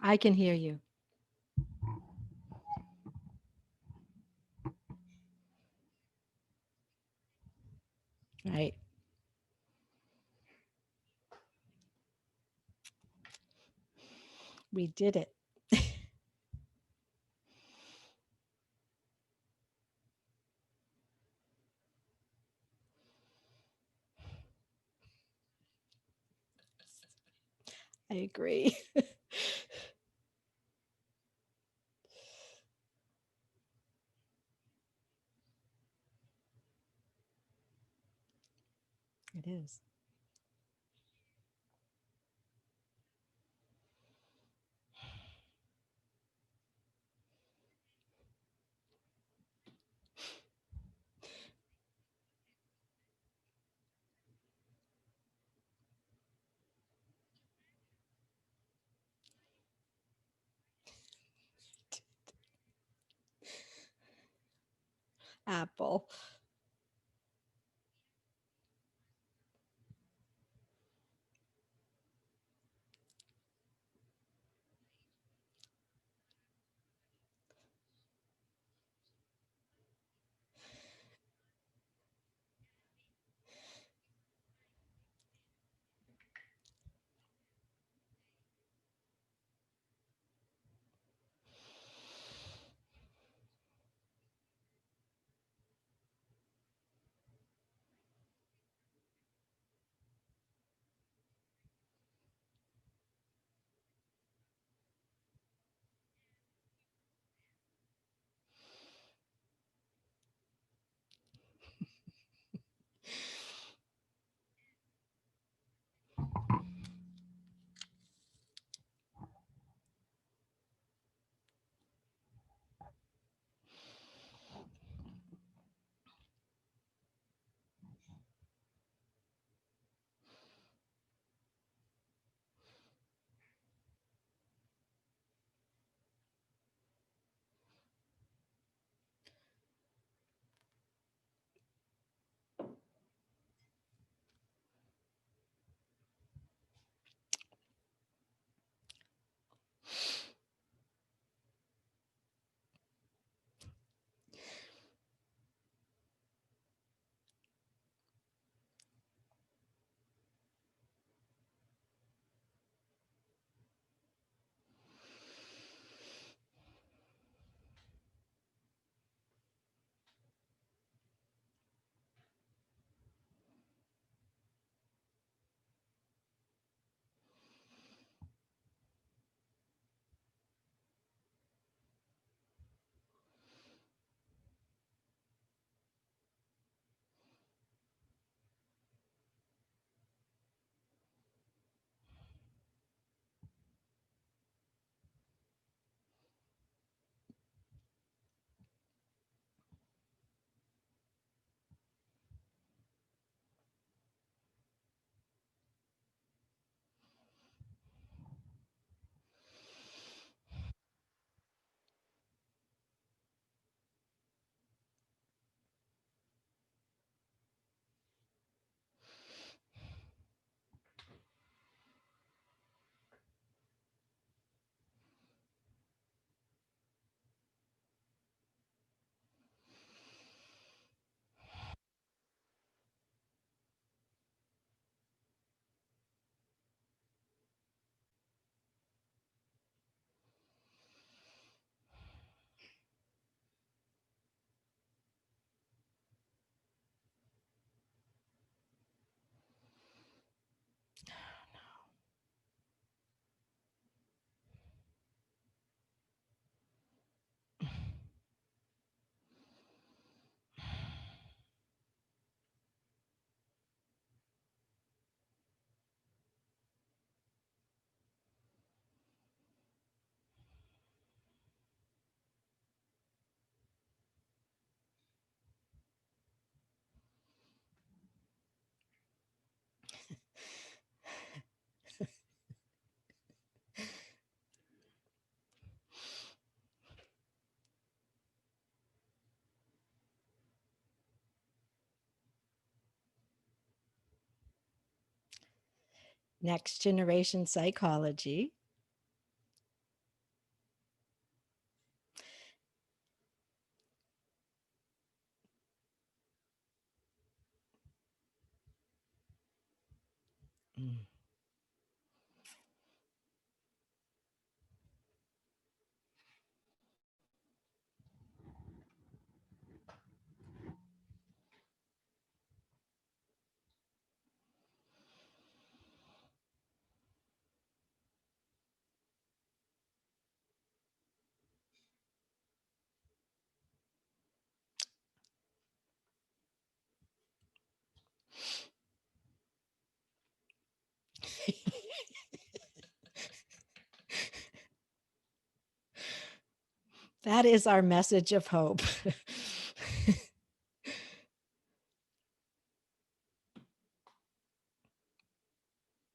I can hear you. Right. We did it. I agree. It is. Apple. Next generation psychology. Mm. That is our message of hope.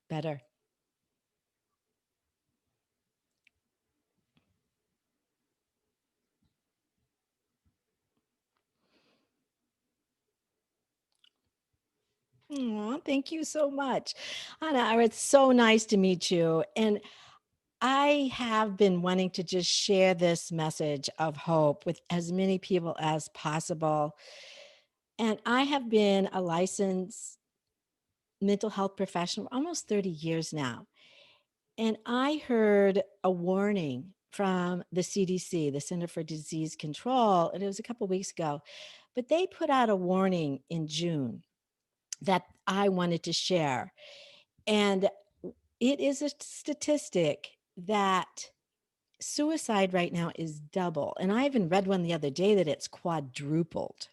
Better. Aw, thank you so much. Anna, it's so nice to meet you. And I have been wanting to just share this message of hope with as many people as possible. And I have been a licensed mental health professional for almost 30 years now. And I heard a warning from the CDC, the Center for Disease Control, and it was a couple weeks ago. But they put out a warning in June that I wanted to share. And it is a statistic that suicide right now is double. And I even read one the other day that it's quadrupled.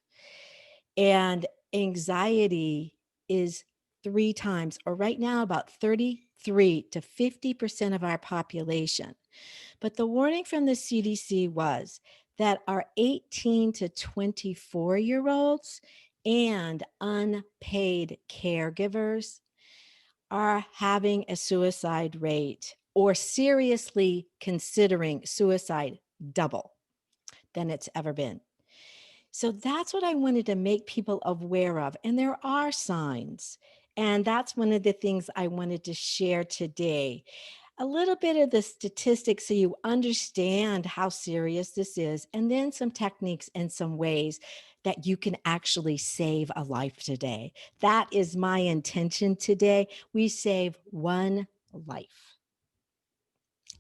And anxiety is 3 times, or right now, about 33 to 50% of our population. But the warning from the CDC was that our 18 to 24-year-olds and unpaid caregivers are having a suicide rate or seriously considering suicide double than it's ever been. So that's what I wanted to make people aware of. And there are signs. And that's one of the things I wanted to share today. A little bit of the statistics so you understand how serious this is, and then some techniques and some ways that you can actually save a life today. That is my intention today. We save one life,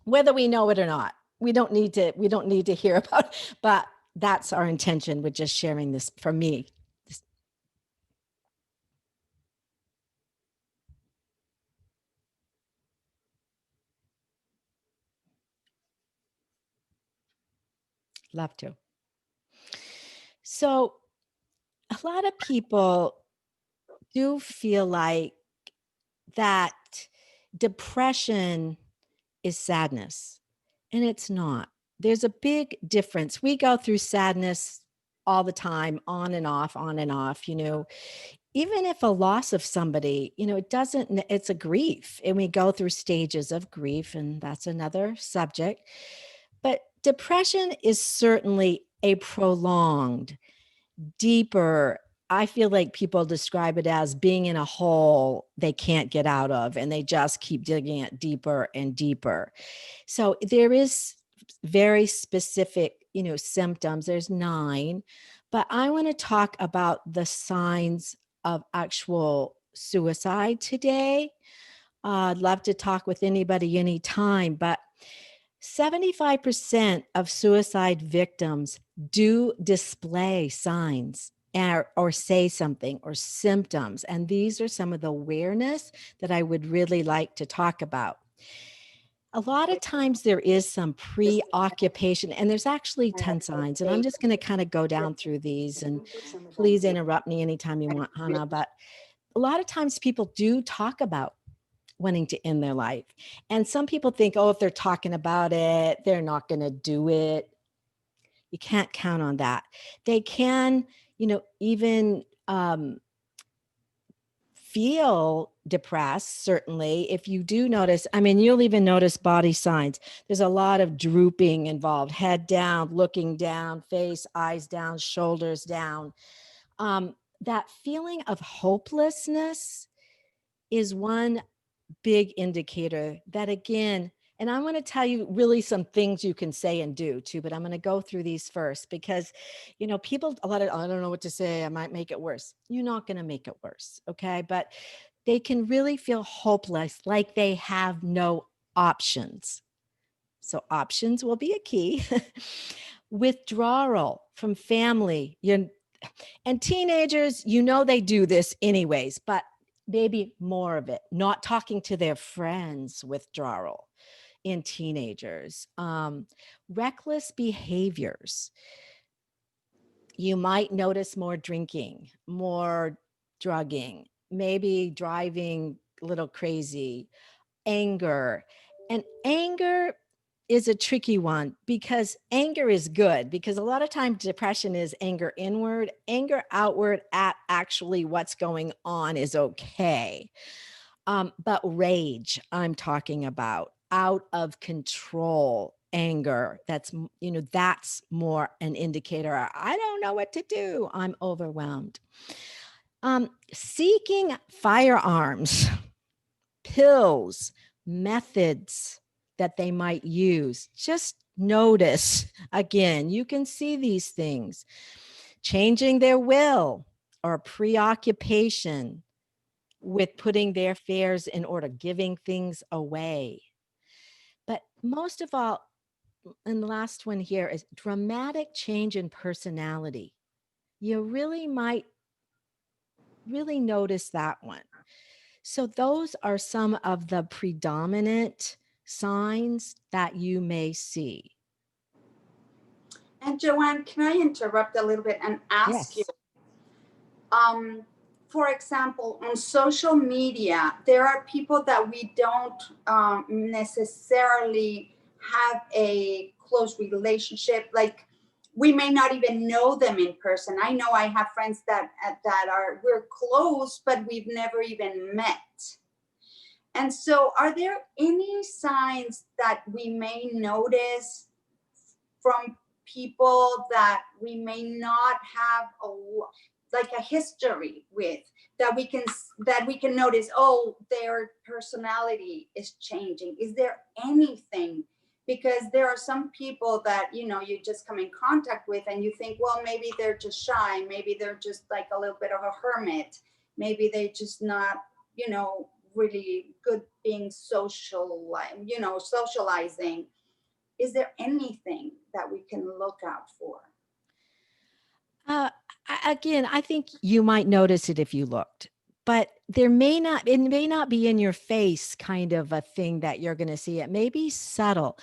whether we know it or not. We don't need to hear about it, but that's our intention with just sharing this from me. Love to. So a lot of people do feel like that depression is sadness, and it's not. There's a big difference. We go through sadness all the time, on and off, on and off, even if a loss of somebody, it doesn't, it's a grief, and we go through stages of grief, and that's another subject. But depression is certainly a prolonged, deeper, I feel like people describe it as being in a hole they can't get out of, and they just keep digging it deeper and deeper. So there is very specific, symptoms. There's 9, but I want to talk about the signs of actual suicide today. I'd love to talk with anybody anytime, but 75% of suicide victims do display signs or say something or symptoms. And these are some of the awareness that I would really like to talk about. A lot of times there is some preoccupation, and there's actually 10 signs. And I'm just going to kind of go down through these, and please interrupt me anytime you want, Hannah. But a lot of times people do talk about wanting to end their life. And some people think, oh, if they're talking about it, they're not going to do it. You can't count on that. They can, even feel depressed, certainly. If you do notice, I mean, you'll even notice body signs. There's a lot of drooping involved, head down, looking down, face, eyes down, shoulders down. That feeling of hopelessness is one big indicator that, again, and I want to tell you really some things you can say and do too, but I'm going to go through these first because, people, a lot of, I don't know what to say, I might make it worse. You're not going to make it worse. Okay. But they can really feel hopeless, like they have no options. So, options will be a key. Withdrawal from family. And teenagers, they do this anyways, but maybe more of it. Not talking to their friends, withdrawal in teenagers. Reckless behaviors. You might notice more drinking, more drugging, maybe driving a little crazy, anger. And anger is a tricky one because anger is good, because a lot of times depression is anger inward, anger outward at actually what's going on is okay. But rage, I'm talking about out of control anger. That's more an indicator. I don't know what to do. I'm overwhelmed. Seeking firearms, pills, methods that they might use. Just notice again, you can see these things. Changing their will or preoccupation with putting their fears in order, giving things away. But most of all, and the last one here is dramatic change in personality. You really might really notice that one. So, those are some of the predominant signs that you may see. And Joanne, can I interrupt a little bit and ask you? Yes. Um, for example, on social media, there are people that we don't necessarily have a close relationship. Like, we may not even know them in person. I know I have friends that are we're close, but we've never even met. And so, are there any signs that we may notice from people that we may not have like a history with, that we can notice, oh, their personality is changing? Is there anything? Because there are some people that you just come in contact with and you think, well, maybe they're just shy, maybe they're just like a little bit of a hermit, maybe they just not really good being socializing. Is there anything that we can look out for? Uh, Again, I think you might notice it if you looked, but it may not be in your face kind of a thing that you're going to see. It may be subtle,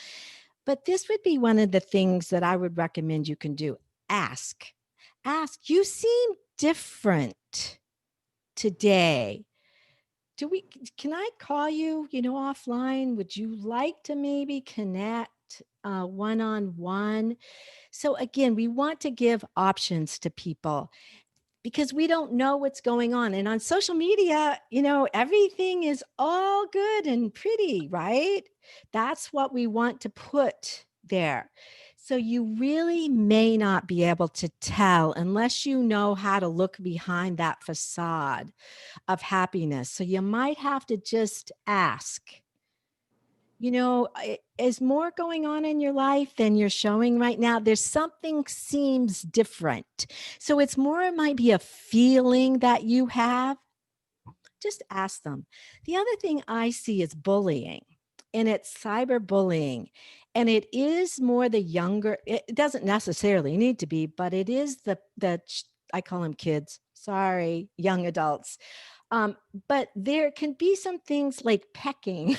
but this would be one of the things that I would recommend you can do. Ask. Ask. You seem different today. Can I call you, offline? Would you like to maybe connect one on one? So, again, we want to give options to people because we don't know what's going on. And on social media, everything is all good and pretty, right? That's what we want to put there. So you really may not be able to tell unless you know how to look behind that facade of happiness. So you might have to just ask, is more going on in your life than you're showing right now? There's something seems different. So it's more, it might be a feeling that you have. Just ask them. The other thing I see is bullying, and it's cyberbullying. And it is more the younger, it doesn't necessarily need to be, but it is I call them kids. Sorry, young adults, but there can be some things like pecking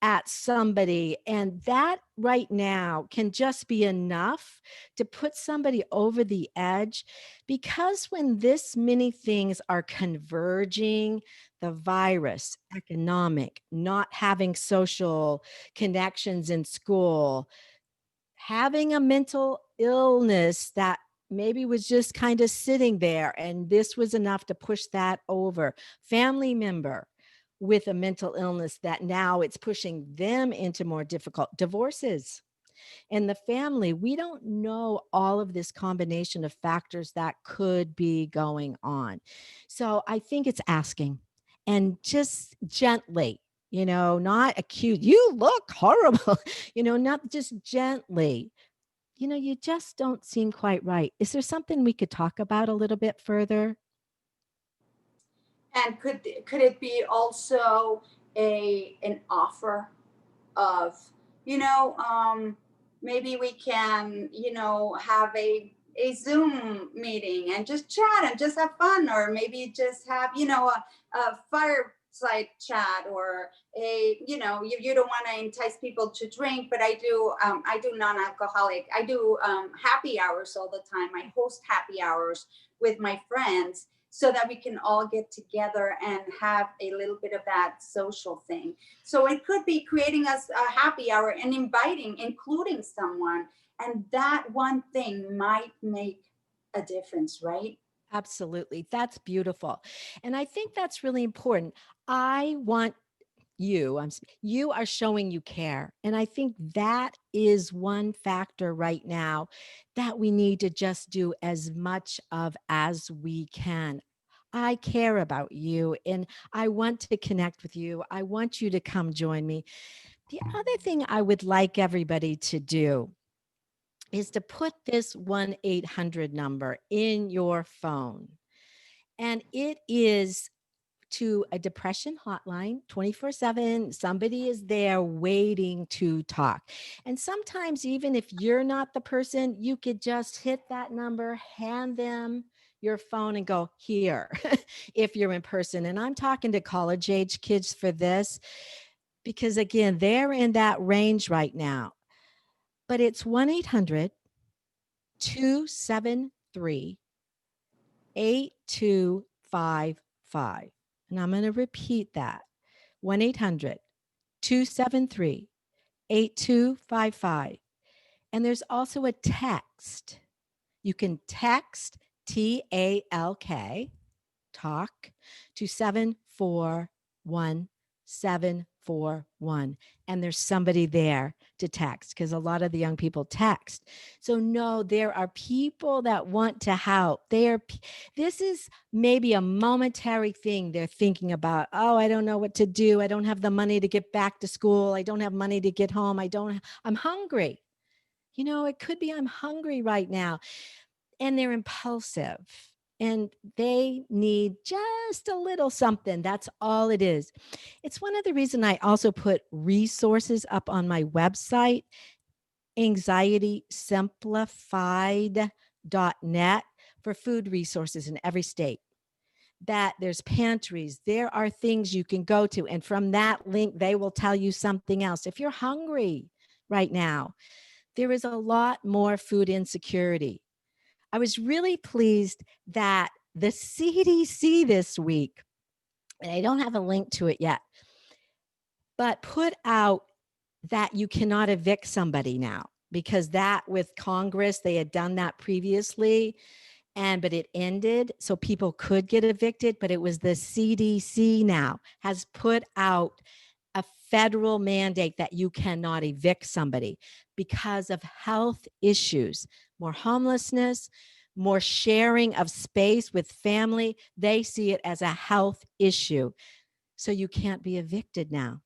at somebody, and that right now can just be enough to put somebody over the edge. Because when this many things are converging, the virus, economic, not having social connections in school, having a mental illness that maybe was just kind of sitting there, and this was enough to push that over. Family member with a mental illness that now it's pushing them into more difficult divorces in the family. We don't know all of this combination of factors that could be going on. So I think it's asking, and just gently, not acute, you look horrible, not just gently, you just don't seem quite right. Is there something we could talk about a little bit further? And could it be also an offer of, you know, maybe we can, have a Zoom meeting and just chat and just have fun, or maybe just have, a fireside chat, or you don't want to entice people to drink, but I do non-alcoholic. I do happy hours all the time. I host happy hours with my friends so that we can all get together and have a little bit of that social thing. So it could be creating us a happy hour and including someone. And that one thing might make a difference, right? Absolutely. That's beautiful. And I think that's really important. I want you are showing you care. And I think that is one factor right now that we need to just do as much of as we can. I care about you and I want to connect with you. I want you to come join me. The other thing I would like everybody to do is to put this 1-800 number in your phone. And it is to a depression hotline 24/7. Somebody is there waiting to talk. And sometimes, even if you're not the person, you could just hit that number, hand them your phone, and go, here, if you're in person. And I'm talking to college age kids for this because, again, they're in that range right now. But it's 1-800-273 8255. And I'm going to repeat that 1-800-273-8255. And there's also a text. You can text TALK, talk, to 741-741. And there's somebody there to text because a lot of the young people text. So no, there are people that want to help. This is maybe a momentary thing they're thinking about. Oh, I don't know what to do. I don't have the money to get back to school. I don't have money to get home. I'm hungry. It could be I'm hungry right now. And they're impulsive and they need just a little something. That's all it is. It's one of the reasons I also put resources up on my website, anxietysimplified.net, for food resources in every state. That there's pantries, there are things you can go to. And from that link, they will tell you something else. If you're hungry right now, there is a lot more food insecurity. I was really pleased that the CDC this week, and I don't have a link to it yet, but put out that you cannot evict somebody now, because that with Congress, they had done that previously, but it ended. So people could get evicted, but it was the CDC now has put out a federal mandate that you cannot evict somebody because of health issues, more homelessness, more sharing of space with family. They see it as a health issue. So you can't be evicted now.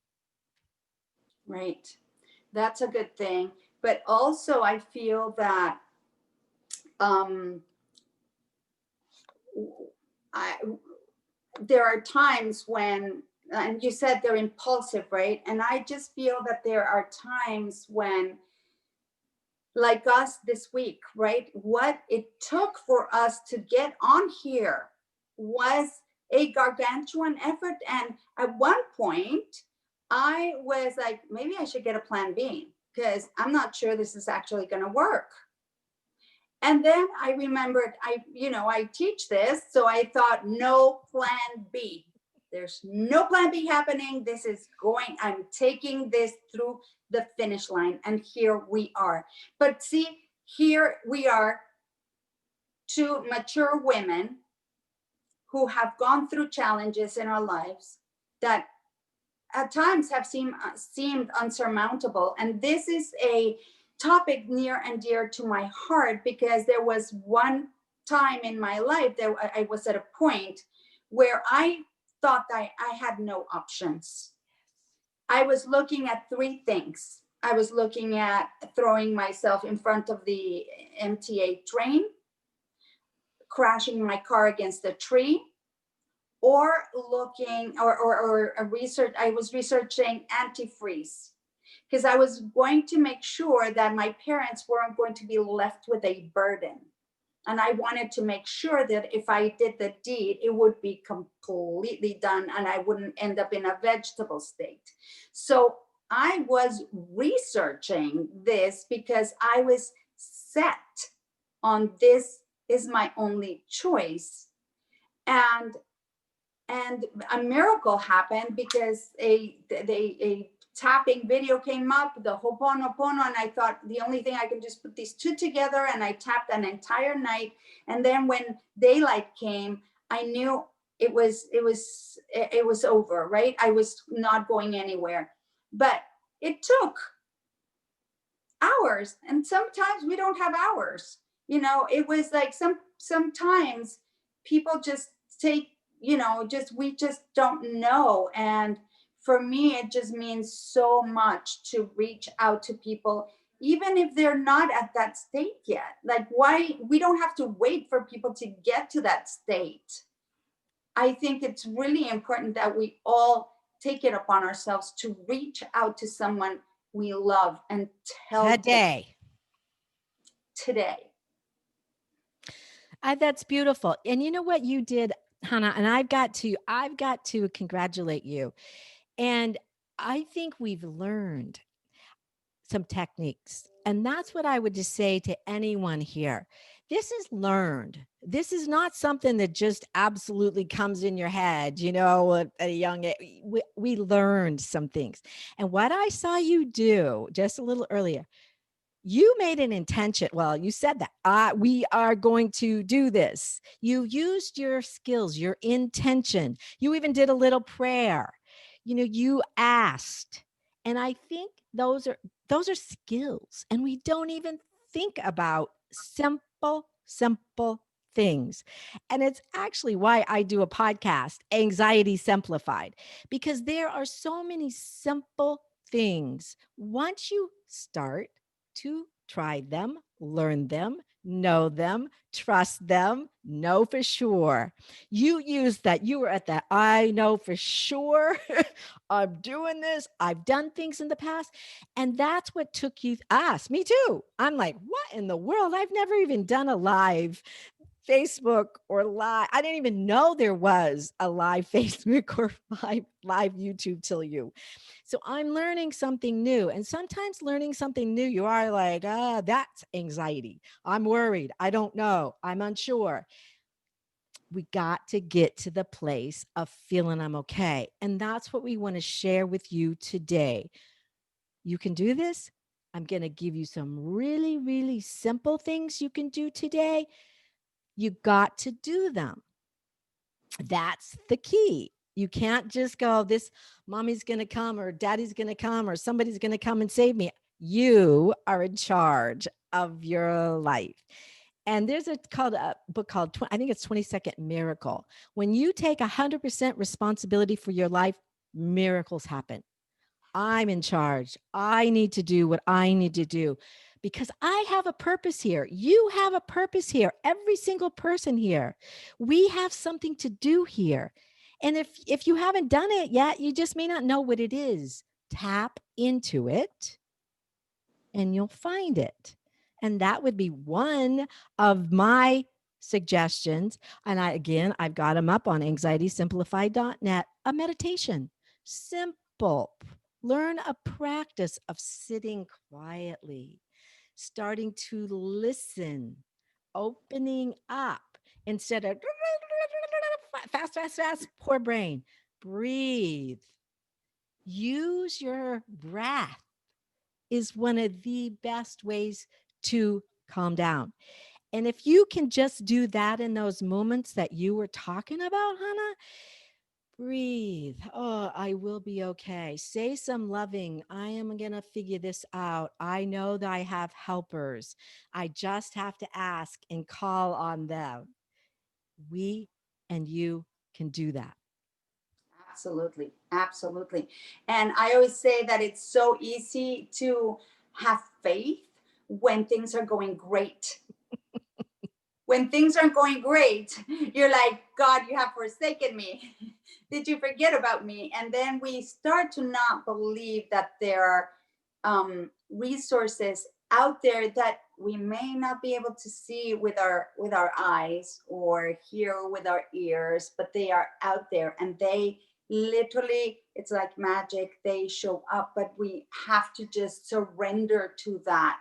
Right. That's a good thing. But also, I feel that um, I, there are times when, and you said they're impulsive, right? And I just feel that there are times when, like us this week, right? What it took for us to get on here was a gargantuan effort. And at one point, I was like, maybe I should get a plan B because I'm not sure this is actually going to work. And then I remembered, I teach this. So I thought, no plan B. There's no plan B happening. I'm taking this through the finish line. And here we are. But see, here we are, two mature women who have gone through challenges in our lives that at times have seemed unsurmountable. And this is a topic near and dear to my heart because there was one time in my life that I was at a point where I thought that I had no options. I was looking at three things. I was looking at throwing myself in front of the MTA train, crashing my car against a tree, or looking or a research. I was researching antifreeze because I was going to make sure that my parents weren't going to be left with a burden. And I wanted to make sure that if I did the deed, it would be completely done and I wouldn't end up in a vegetable state. So I was researching this because I was set on this is my only choice. And a miracle happened because a tapping video came up, the Ho'oponopono, and I thought the only thing I can just put these two together, and I tapped an entire night. And then when daylight came, I knew it was over, right? I was not going anywhere. But it took hours, and sometimes we don't have hours. It was like sometimes people just take, just we just don't know. And for me, it just means so much to reach out to people, even if they're not at that state yet. Like, why we don't have to wait for people to get to that state. I think it's really important that we all take it upon ourselves to reach out to someone we love and tell them Today. today. That's beautiful. And you know what you did, Hannah, and I've got to congratulate you. And I think we've learned some techniques. And that's what I would just say to anyone here. This is learned. This is not something that just absolutely comes in your head, at a young age. We learned some things. And what I saw you do just a little earlier, you made an intention. Well, you said that we are going to do this. You used your skills, your intention. You even did a little prayer. You asked. And I think those are skills. And we don't even think about simple things. And it's actually why I do a podcast, Anxiety Simplified, because there are so many simple things. Once you start to try them, learn them, know them, trust them, know for sure. You used that. You were at that. I know for sure. I'm doing this. I've done things in the past. And that's what took you, me too. I'm like, what in the world? I've never even done a live Facebook or live. I didn't even know there was a live Facebook or live YouTube till you. So I'm learning something new. And sometimes learning something new, you are like, that's anxiety. I'm worried. I don't know. I'm unsure. We got to get to the place of feeling I'm okay. And that's what we want to share with you today. You can do this. I'm going to give you some really, really simple things you can do today. You got to do them. That's the key. You can't just go, this mommy's going to come or daddy's going to come or somebody's going to come and save me. You are in charge of your life. And there's a book called, I think it's 22nd Miracle. When you take 100% responsibility for your life, miracles happen. I'm in charge. I need to do what I need to do because I have a purpose here. You have a purpose here. Every single person here. We have something to do here. And if you haven't done it yet, you just may not know what it is. Tap into it and you'll find it. And that would be one of my suggestions. And I've got them up on anxietysimplified.net, a meditation. Simple. Learn a practice of sitting quietly, starting to listen, opening up instead of fast, poor brain. Breathe. Use your breath is one of the best ways to calm down. And if you can just do that in those moments that you were talking about, Hannah, breathe. Oh, I will be okay. Say some loving, I am going to figure this out. I know that I have helpers. I just have to ask and call on them. We and you can do that. Absolutely. Absolutely. And I always say that it's so easy to have faith when things are going great. when things aren't going great, you're like, God, you have forsaken me. Did you forget about me? And then we start to not believe that there are resources out there that we may not be able to see with our eyes or hear with our ears, but they are out there, and they literally, it's like magic, they show up. But we have to just surrender to that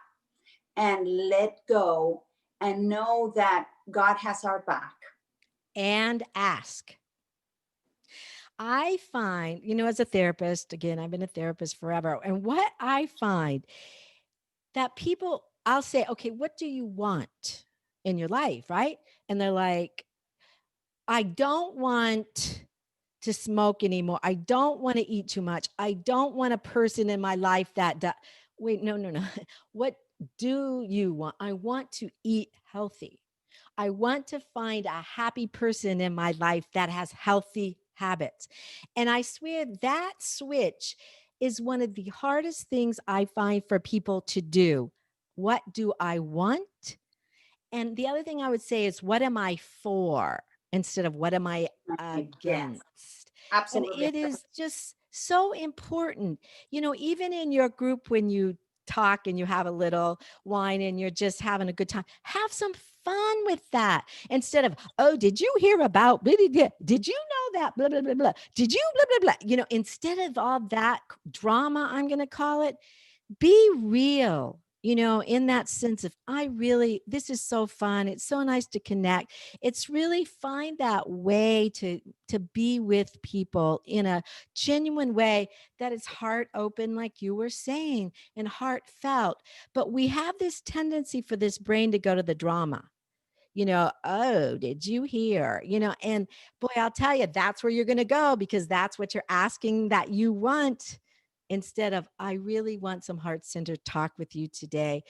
and let go and know that God has our back. And ask. I find, as a therapist, again, I've been a therapist forever. And what I find that people, I'll say, okay, what do you want in your life? Right. And they're like, I don't want to smoke anymore. I don't want to eat too much. I don't want a person in my life that. Wait, no, no, no. What do you want? I want to eat healthy. I want to find a happy person in my life that has healthy habits. And I swear that switch is one of the hardest things I find for people to do. What do I want? And the other thing I would say is, what am I for instead of what am I Yes, against? And absolutely. it is just so important. Even in your group, when you talk and you have a little wine and you're just having a good time, have some fun with that instead of, oh, did you hear about, blah, blah, blah? Did you know that, blah, blah, blah, blah? Did you, blah, blah, blah? Instead of all that drama, I'm going to call it, be real, in that sense of, this is so fun. It's so nice to connect. It's really find that way to be with people in a genuine way that is heart open, like you were saying, and heartfelt. But we have this tendency for this brain to go to the drama. Oh, did you hear? And boy, I'll tell you, that's where you're going to go, because that's what you're asking that you want, instead of, I really want some heart centered talk with you today.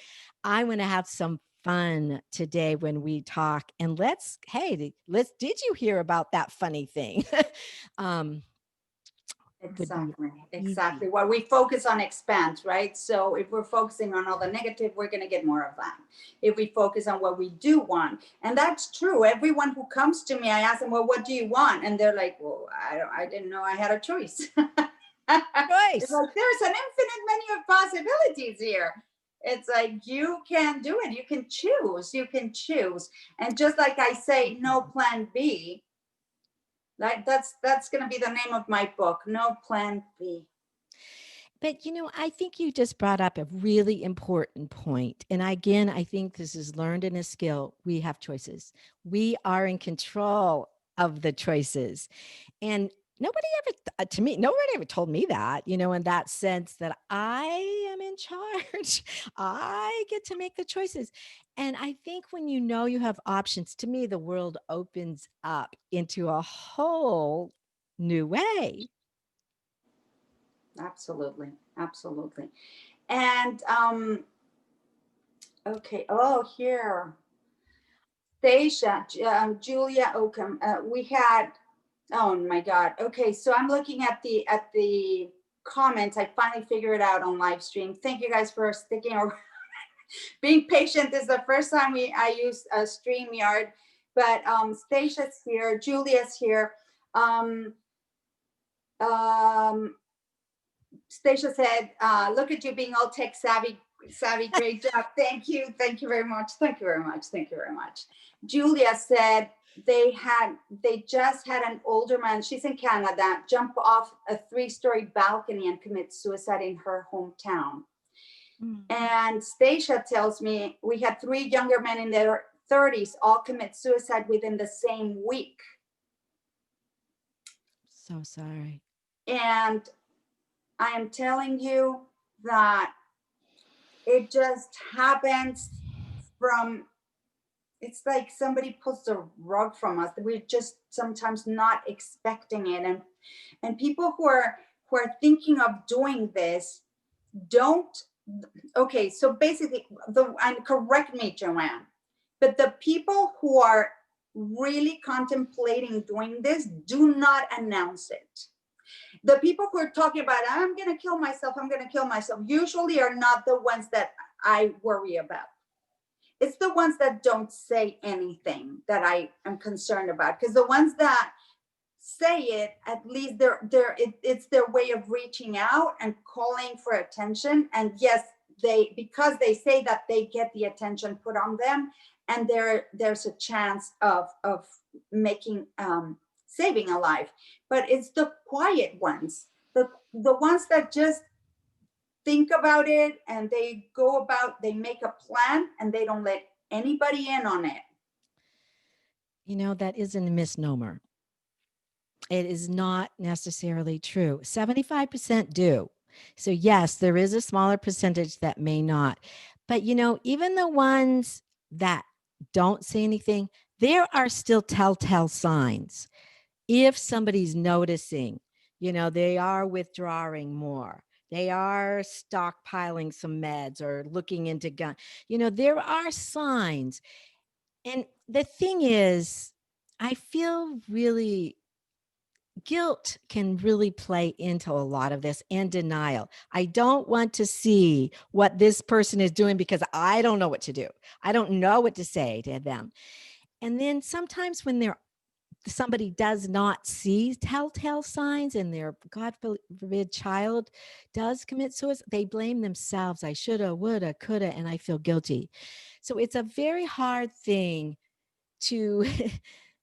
I want to have some fun today when we talk. And did you hear about that funny thing? um, would be Exactly, easy. exactly. What we focus on expands, right? So if we're focusing on all the negative, we're going to get more of that. If we focus on what we do want, and that's true. Everyone who comes to me, I ask them, well, what do you want? And they're like, well, I didn't know I had a choice. It's Choice. like, there's an infinite menu of possibilities here. It's like, you can do it. You can choose. And just like I say, no plan B, like that's going to be the name of my book, No Plan B. But I think you just brought up a really important point. And again, I think this is learned in a skill. We have choices. We are in control of the choices. And nobody ever, to me, nobody ever told me that, in that sense that I am in charge. I get to make the choices. And I think when you have options, to me, the world opens up into a whole new way. Absolutely, absolutely. And okay, oh, here, Stacia, Julia Oakham. We had, oh my God. Okay, so I'm looking at the comments. I finally figured it out on live stream. Thank you guys for sticking or being patient. This is the first time I used a StreamYard, but Stacia's here, Julia's here. Um, um, Stacia said, look at you being all tech savvy. Great job. Thank you. Thank you very much. Thank you very much. Thank you very much. Julia said they just had an older man, she's in Canada, jump off a 3-story balcony and commit suicide in her hometown. Mm. And Stacia tells me we had 3 younger men in their 30s all commit suicide within the same week. So sorry. And I am telling you that it just happens from, it's like somebody pulls the rug from us. We're just sometimes not expecting it. And people who are thinking of doing this don't. Okay, so basically, and correct me, Joanne, but the people who are really contemplating doing this do not announce it. The people who are talking about, I'm going to kill myself, usually are not the ones that I worry about. it's the ones that don't say anything that I am concerned about, because the ones that say it, at least it's their way of reaching out and calling for attention. And yes, they, because they say that, they get the attention put on them, and there's a chance of making saving a life. But it's the quiet ones, the ones that just think about it, and they go about, they make a plan, and they don't let anybody in on it. That isn't a misnomer. It is not necessarily true. 75% do. So, yes, there is a smaller percentage that may not. But, even the ones that don't say anything, there are still telltale signs. If somebody's noticing, they are withdrawing more, they are stockpiling some meds or looking into gun, there are signs. And the thing is, I feel really guilt can really play into a lot of this, and denial. I don't want to see what this person is doing because I don't know what to do. I don't know what to say to them. And then sometimes when somebody does not see telltale signs and their, God forbid, child does commit suicide, they blame themselves. I shoulda, woulda, coulda, and I feel guilty. So it's a very hard thing to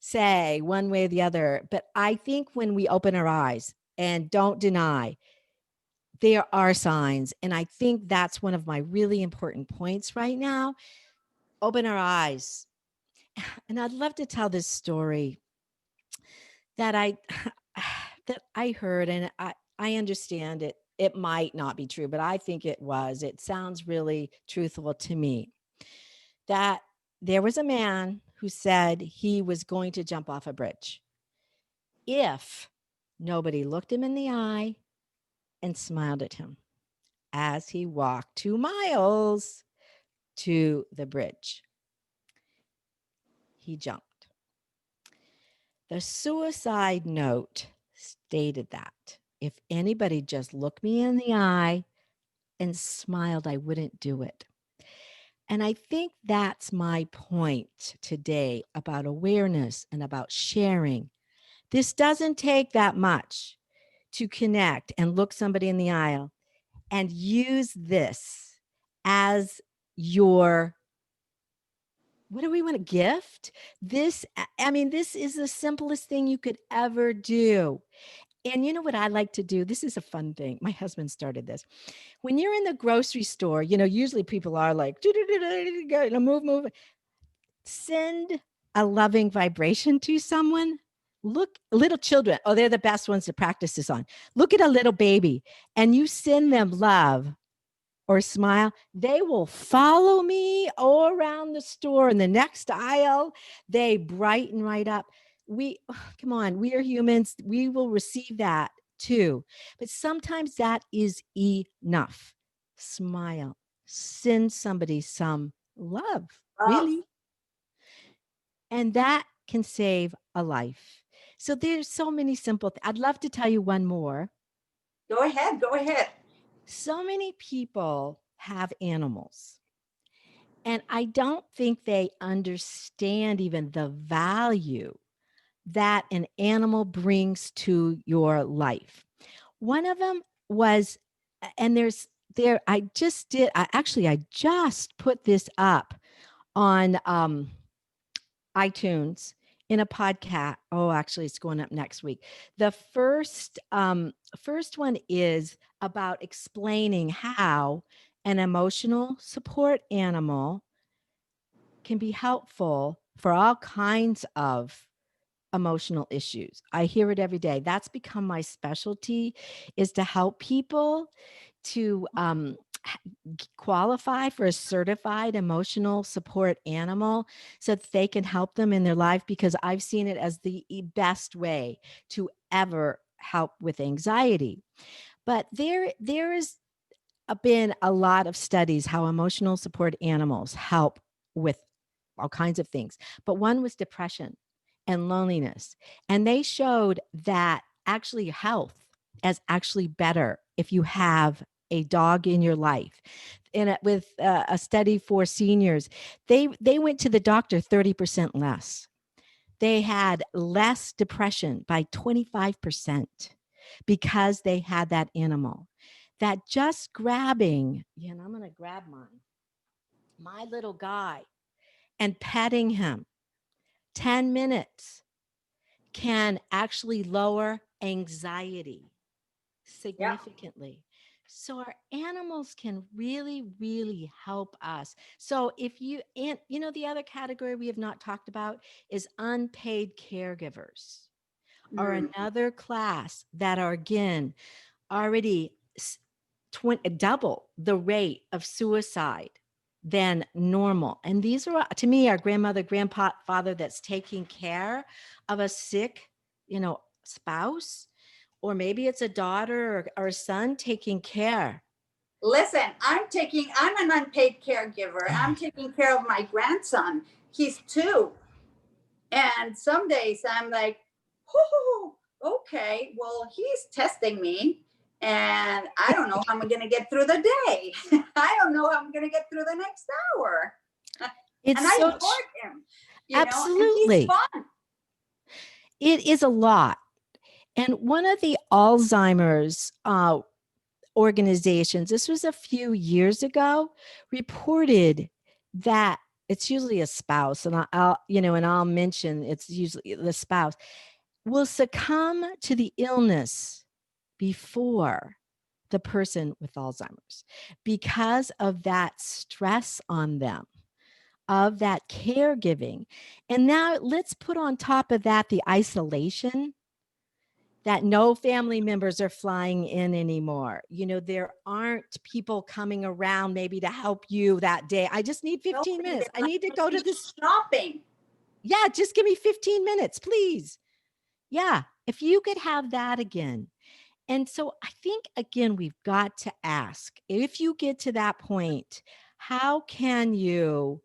say one way or the other. But I think when we open our eyes and don't deny, there are signs. And I think that's one of my really important points right now. Open our eyes. And I'd love to tell this story that I heard, and I understand it. It might not be true, but I think it was. It sounds really truthful to me. That there was a man who said he was going to jump off a bridge if nobody looked him in the eye and smiled at him as he walked 2 miles to the bridge. He jumped. The suicide note stated that if anybody just looked me in the eye and smiled, I wouldn't do it. And I think that's my point today about awareness and about sharing. This doesn't take that much to connect and look somebody in the eye and use this as your, what do we want, a gift? This is the simplest thing you could ever do. And you know what I like to do? This is a fun thing. My husband started this. When you're in the grocery store, usually people are like, move, move. Send a loving vibration to someone. Look, little children. Oh, they're the best ones to practice this on. Look at a little baby and you send them love or smile. They will follow me all around the store in the next aisle. They brighten right up. Come on, we are humans. We will receive that too. But sometimes that is enough. Smile. Send somebody some love. Love. Really, and that can save a life. So there's so many simple I'd love to tell you one more. Go ahead, go ahead. So many people have animals, and I don't think they understand even the value that an animal brings to your life. One of them was, and I just put this up on iTunes in a podcast. Oh, actually, it's going up next week. The first one is about explaining how an emotional support animal can be helpful for all kinds of emotional issues. I hear it every day. That's become my specialty, is to help people to qualify for a certified emotional support animal so that they can help them in their life, because I've seen it as the best way to ever help with anxiety. But there has been a lot of studies how emotional support animals help with all kinds of things. But one was depression and loneliness. And they showed that actually health is actually better if you have a dog in your life. And with a study for seniors, they went to the doctor 30% less. They had less depression by 25% because they had that animal. That just grabbing, and I'm going to grab my little guy, and petting him 10 minutes can actually lower anxiety Yeah. significantly. So our animals can really, really help us. So if you, and the other category we have not talked about is unpaid caregivers, are Mm. another class that are again already double the rate of suicide than normal. And these are, to me, our grandmother, grandpa, father that's taking care of a sick, spouse, or maybe it's a daughter or a son taking care. Listen, I'm an unpaid caregiver. I'm taking care of my grandson. He's 2. And some days I'm like, oh, okay, well, he's testing me. And I don't know how I'm going to get through the day. I don't know how I'm going to get through the next hour. It's And I so support him, and he's absolutely. fun. It is a lot. And one of the Alzheimer's organizations, this was a few years ago, reported that it's usually a spouse, and I'll mention it's usually the spouse will succumb to the illness before the person with Alzheimer's because of that stress on them, of that caregiving. And now let's put on top of that the isolation that no family members are flying in anymore. There aren't people coming around maybe to help you that day. I just need 15 Nobody minutes. that I like need to go to maybe this. shopping. Yeah, just give me 15 minutes, please. Yeah, if you could have that again. And so I think, again, we've got to ask if you get to that point, how can you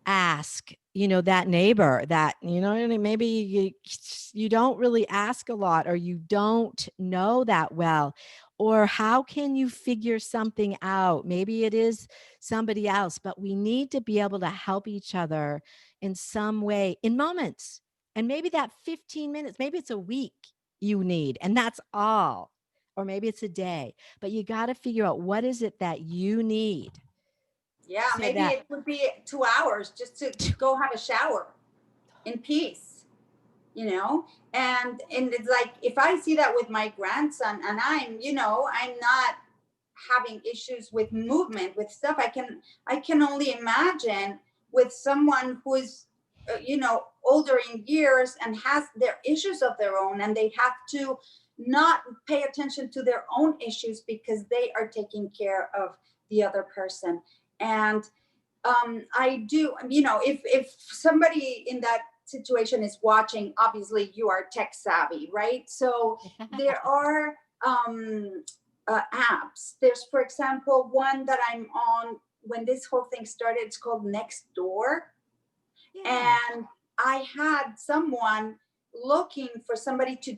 ask, that neighbor that, maybe you don't really ask a lot or you don't know that well, or how can you figure something out? Maybe it is somebody else, but we need to be able to help each other in some way in moments. And maybe that 15 minutes, maybe it's a week you need, and that's all. Or maybe it's a day, but you got to figure out what is it that you need Yeah, so maybe that it would be 2 hours just to go have a shower in peace, and it's like if I see that with my grandson, and I'm not having issues with movement with stuff, I can only imagine with someone who is older in years and has their issues of their own, and they have to not pay attention to their own issues because they are taking care of the other person. And I do, if somebody in that situation is watching, obviously you are tech savvy, right? So there are apps. There's, for example, one that I'm on when this whole thing started. It's called Nextdoor, yeah. and I had someone looking for somebody to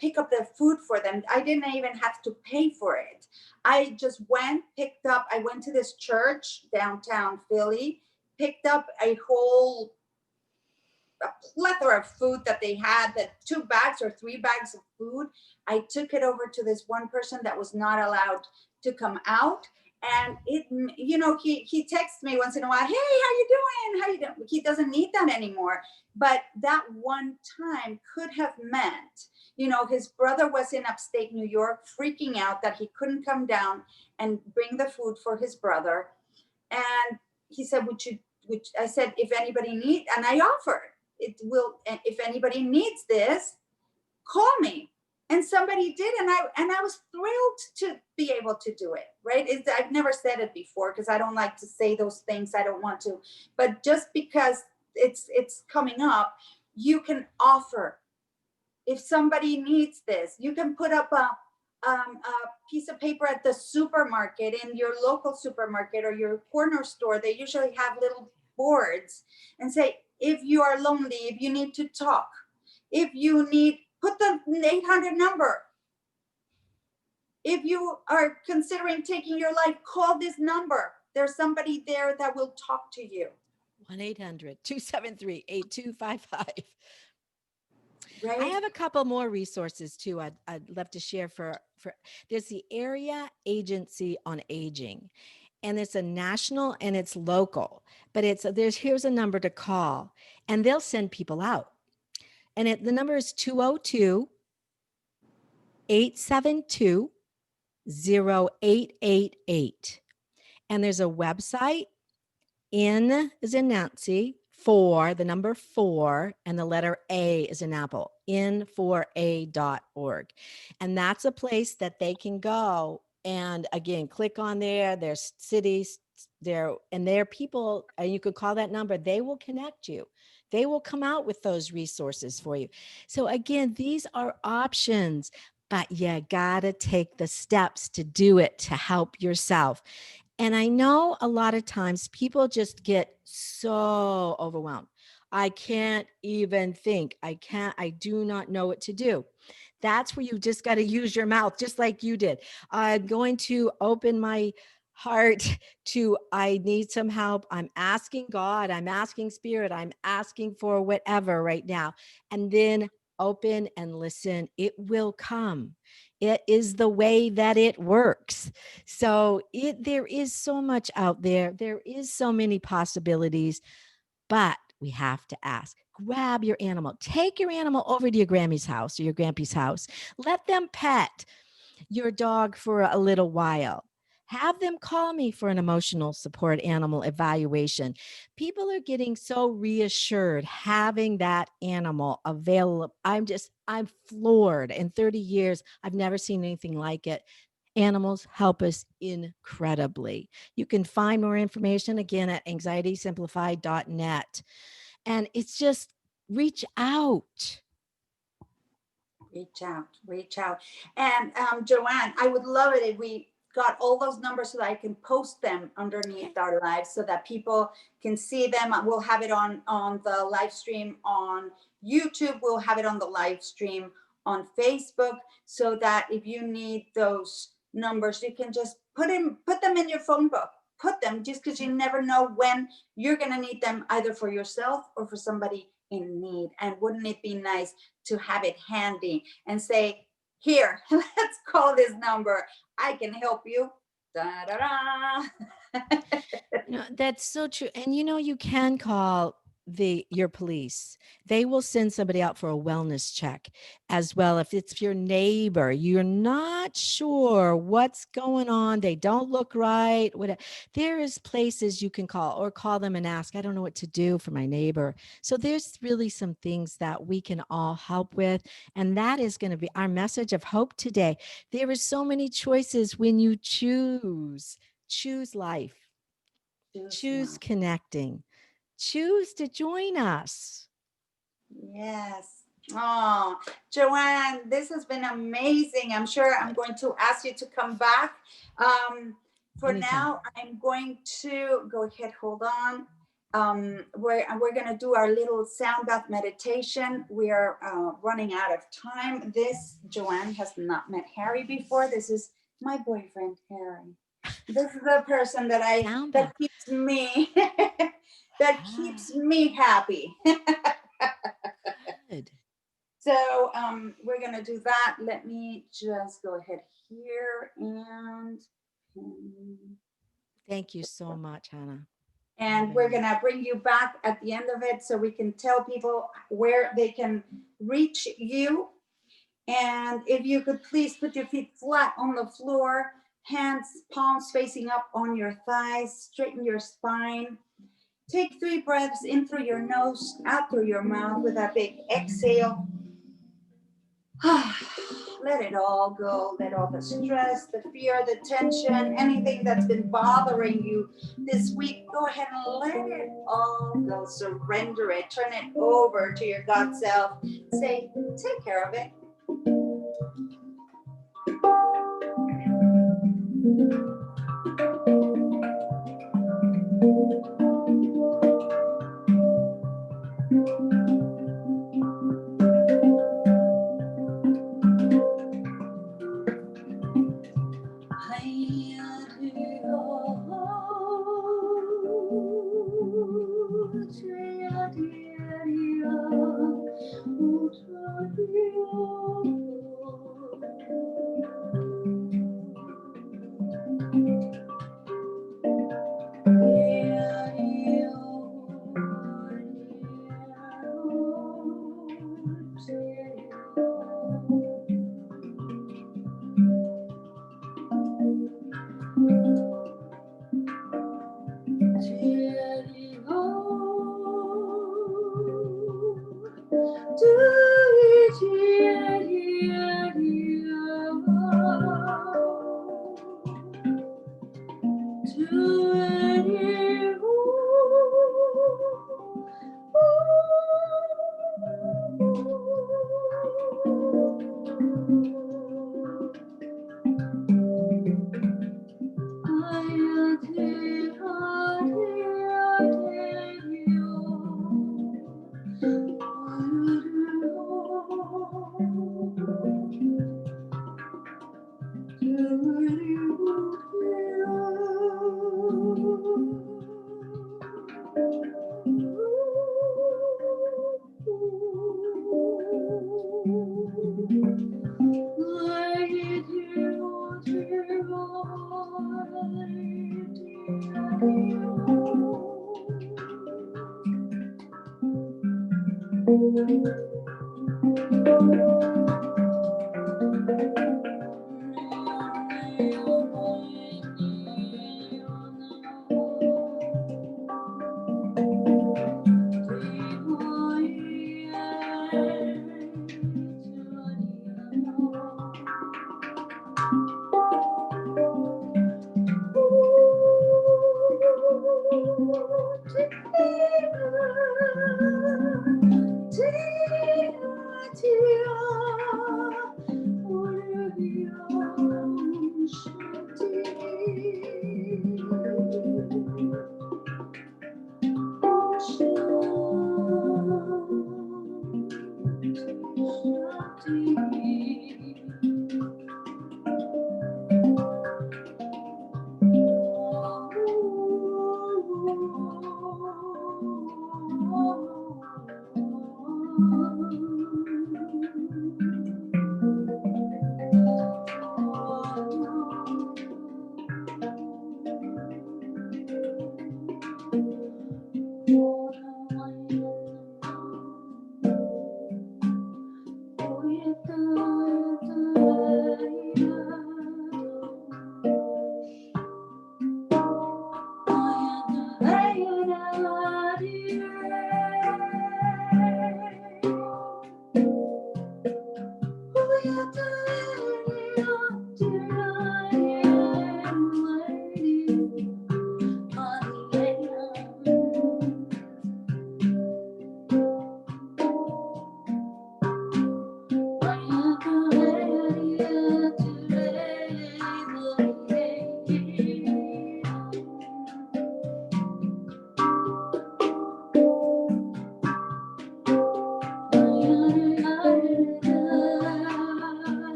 pick up their food for them. I didn't even have to pay for it. I just I went to this church downtown Philly, picked up a plethora of food that they had, that 2 bags or 3 bags of food. I took it over to this one person that was not allowed to come out. And he texts me once in a while, hey, how you doing? How you doing? He doesn't need that anymore. But that one time could have meant, his brother was in upstate New York freaking out that he couldn't come down and bring the food for his brother. And he said, I said, if anybody needs, and I offered, if anybody needs this, call me. And somebody did, and I was thrilled to be able to do it, right? I've never said it before because I don't like to say those things. I don't want to, but just because it's coming up, you can offer. If somebody needs this, you can put up a piece of paper at the supermarket, in your local supermarket or your corner store. They usually have little boards, and say, if you are lonely, if you need to talk, if you need, put the 800 number. If you are considering taking your life, call this number. There's somebody there that will talk to you. 1-800-273-8255. I Right? have a couple more resources too. I'd love to share for there's the Area Agency on Aging, and it's a national and it's local, but here's a number to call, and they'll send people out. And the number is 202-872-0888. And there's a website. N is in Nancy, four, the number four, and the letter A is in Apple, n4a.org. And that's a place that they can go and again, click on there. There's cities there, and there are people, and you could call that number. They will connect you. They will come out with those resources for you. So again, these are options, but you gotta take the steps to do it to help yourself. And I know a lot of times people just get so overwhelmed. I can't even think. I do not know what to do. That's where you just got to use your mouth, just like you did. I'm going to open my heart to, I need some help. I'm asking God, I'm asking Spirit, I'm asking for whatever right now. And then open and listen. It will come. It is the way that it works. So there is so much out there. There is so many possibilities, but we have to ask. Grab your animal. Take your animal over to your Grammy's house or your Grampy's house. Let them pet your dog for a little while. Have them call me for an emotional support animal evaluation. People are getting so reassured having that animal available. I'm floored. In 30 years, I've never seen anything like it. Animals help us incredibly. You can find more information again at anxietysimplified.net. And it's just reach out. Reach out, reach out. And Joanne, I would love it if we got all those numbers so that I can post them underneath our live so that people can see them. We'll have it on the live stream on YouTube. We'll have it on the live stream on Facebook, so that if you need those numbers, you can just put them in your phone book. Put them, just because you never know when you're going to need them, either for yourself or for somebody in need. And wouldn't it be nice to have it handy and say, here, let's call this number. I can help you. Da, da, da. No, that's so true. And you can call your police. They will send somebody out for a wellness check as well. If it's your neighbor, you're not sure what's going on, they don't look right, whatever. There is places you can call, or call them and ask, I don't know what to do for my neighbor. So there's really some things that we can all help with. And that is going to be our message of hope today. There are so many choices when you choose life. Choose connecting. Choose to join us. Yes. Oh, Joanne, this has been amazing. I'm sure I'm going to ask you to come back. For Anytime. now, I'm going to go ahead. Hold on. We're going to do our little sound bath meditation. We are running out of time. Joanne has not met Harry before. This is my boyfriend, Harry. This is the person that keeps me that keeps me happy. Good. So we're gonna do that. Let me just go ahead here Thank you so much, Hannah. and we're gonna bring you back at the end of it so we can tell people where they can reach you. And if you could please put your feet flat on the floor, hands, palms facing up on your thighs, straighten your spine. Take 3 breaths in through your nose, out through your mouth with a big exhale. Let it all go. Let all the stress, the fear, the tension, anything that's been bothering you this week, go ahead and let it all go. Surrender it. Turn it over to your God self. Say, take care of it.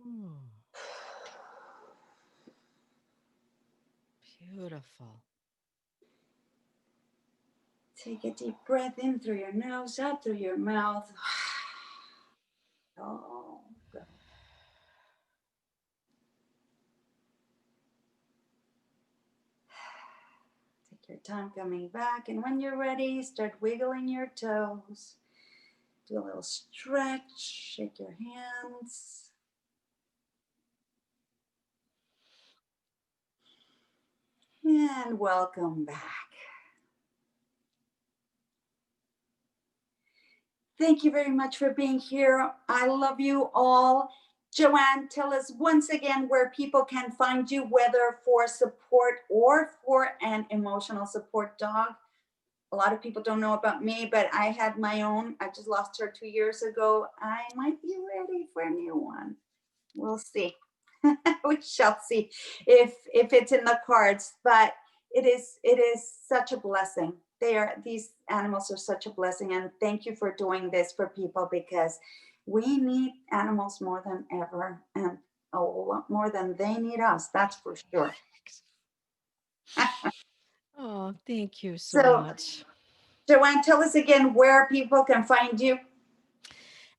Ooh, beautiful. Take a deep breath in through your nose, out through your mouth. Oh, good. Take your time coming back, and when you're ready, start wiggling your toes. Do a little stretch, shake your hands. And welcome back. Thank you very much for being here. I love you all. Joanne, tell us once again where people can find you, whether for support or for an emotional support dog. A lot of people don't know about me, but I had my own. I just lost her 2 years ago. I might be ready for a new one. We'll see. We shall see if it's in the cards, but it is such a blessing. These animals are such a blessing, and thank you for doing this for people, because we need animals more than ever, and a lot more than they need us, that's for sure. Oh, thank you so So, much. Joanne, tell us again where people can find you.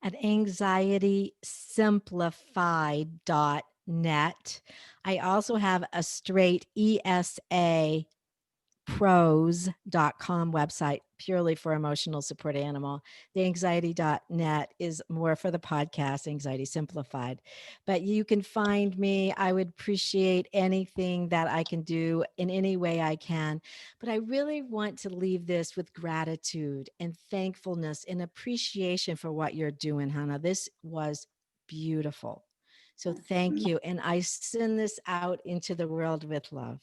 At anxietysimplified.net. I also have a straight ESA pros.com website purely for emotional support animal. The anxiety.net is more for the podcast, Anxiety Simplified. But you can find me. I would appreciate anything that I can do in any way I can. But I really want to leave this with gratitude and thankfulness and appreciation for what you're doing, Hannah. This was beautiful. So thank you. And I send this out into the world with love.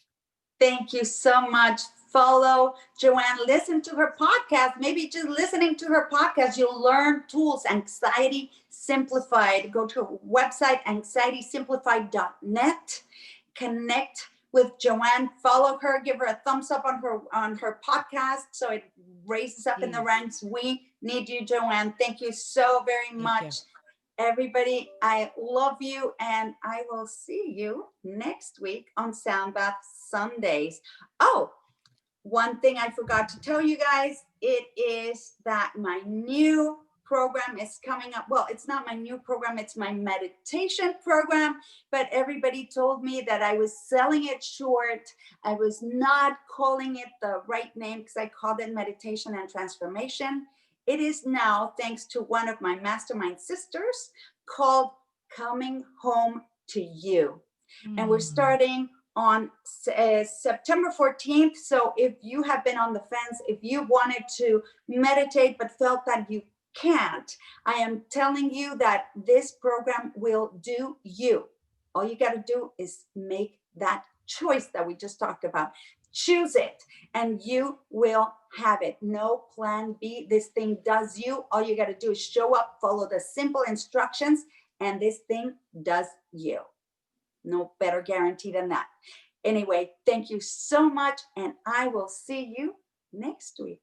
Thank you so much. Follow Joanne. Listen to her podcast. Maybe just listening to her podcast, you'll learn tools. Anxiety Simplified. Go to her website, anxietysimplified.net. Connect with Joanne. Follow her. Give her a thumbs up on her podcast so it raises up in the Please. ranks. We need you, Joanne. Thank you so very Thank you. much. Everybody, I love you, and I will see you next week on Sound Bath Sundays. Oh, one thing I forgot to tell you guys, it is that my new program is coming up. Well, it's not my new program, it's my meditation program, but everybody told me that I was selling it short. I was not calling it the right name, because I called it Meditation and Transformation. It is now, thanks to one of my mastermind sisters, called Coming Home to You. And we're starting on September 14th. So if you have been on the fence, if you wanted to meditate but felt that you can't, I am telling you that this program will do you. All you got to do is make that choice that we just talked about. Choose it, and you will have it. No plan B. This thing does you. All you got to do is show up, follow the simple instructions, and this thing does you. No better guarantee than that. Anyway, thank you so much, and I will see you next week.